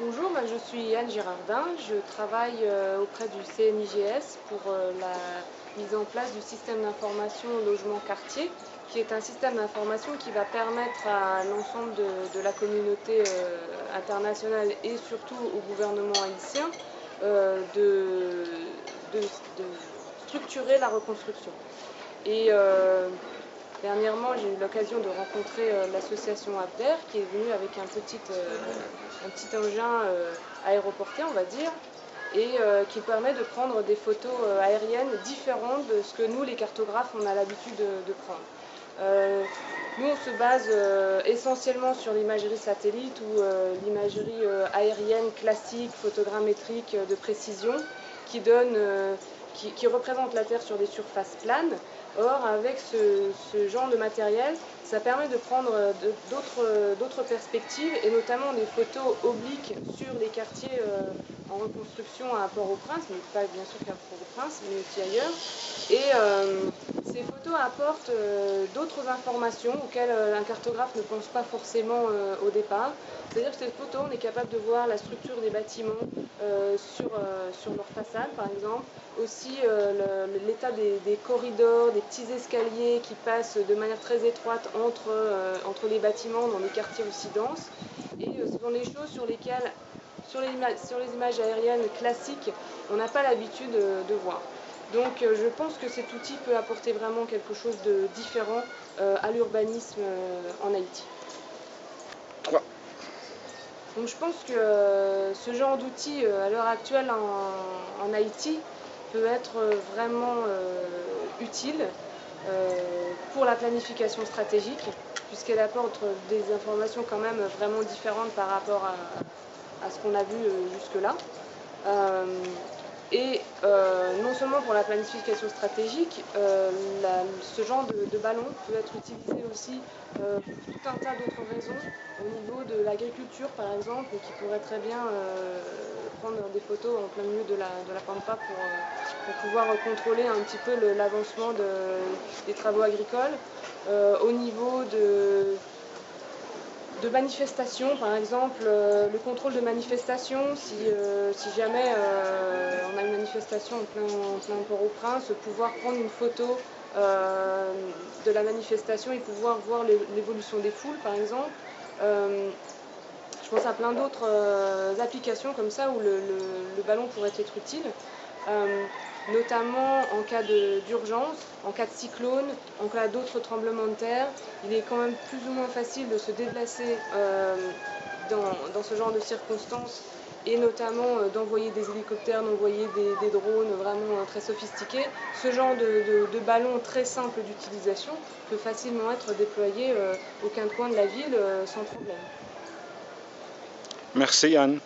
Bonjour, je suis Anne Girardin, je travaille auprès du CNIGS pour la mise en place du système d'information logement quartier, qui est un système d'information qui va permettre à l'ensemble de la communauté internationale et surtout au gouvernement haïtien de structurer la reconstruction. Et dernièrement, j'ai eu l'occasion de rencontrer l'association Abder qui est venue avec un petit engin aéroporté, on va dire, et qui permet de prendre des photos aériennes différentes de ce que nous, les cartographes, on a l'habitude de prendre. Nous, on se base essentiellement sur l'imagerie satellite ou l'imagerie aérienne classique, photogrammétrique de précision, qui représente la Terre sur des surfaces planes. Or, avec ce genre de matériel, ça permet de prendre d'autres perspectives et notamment des photos obliques sur les quartiers en reconstruction à Port-au-Prince, mais pas bien sûr qu'à Port-au-Prince, mais aussi ailleurs. Et ces photos apportent d'autres informations auxquelles un cartographe ne pense pas forcément au départ. C'est-à-dire que ces photos, on est capable de voir la structure des bâtiments sur leur façade, par exemple, aussi l'état des corridors, des petits escaliers qui passent de manière très étroite entre les bâtiments dans des quartiers aussi denses. Et ce sont des choses sur lesquelles, sur les images aériennes classiques, on n'a pas l'habitude de voir. Donc je pense que cet outil peut apporter vraiment quelque chose de différent à l'urbanisme en Haïti. 3. Donc je pense que ce genre d'outil à l'heure actuelle en Haïti peut être vraiment utile pour la planification stratégique, puisqu'elle apporte des informations quand même vraiment différentes par rapport à ce qu'on a vu jusque-là. Non seulement pour la planification stratégique, ce genre de ballon peut être utilisé aussi pour tout un tas d'autres raisons, au niveau de l'agriculture par exemple, qui pourrait très bien prendre des photos en plein milieu de la pampa pour pouvoir contrôler un petit peu l'avancement des travaux agricoles. Au niveau de manifestations, par exemple, le contrôle de manifestations, si jamais on a une manifestation en plein Port-au-Prince, pouvoir prendre une photo de la manifestation et pouvoir voir l'évolution des foules, par exemple. Je pense à plein d'autres applications comme ça où le ballon pourrait être utile. Notamment en cas d'urgence, en cas de cyclone, en cas d'autres tremblements de terre, il est quand même plus ou moins facile de se déplacer dans ce genre de circonstances et notamment d'envoyer des hélicoptères, d'envoyer des drones vraiment très sophistiqués. Ce genre de ballon très simple d'utilisation peut facilement être déployé aux quatre coins de la ville sans problème. Merci Anne.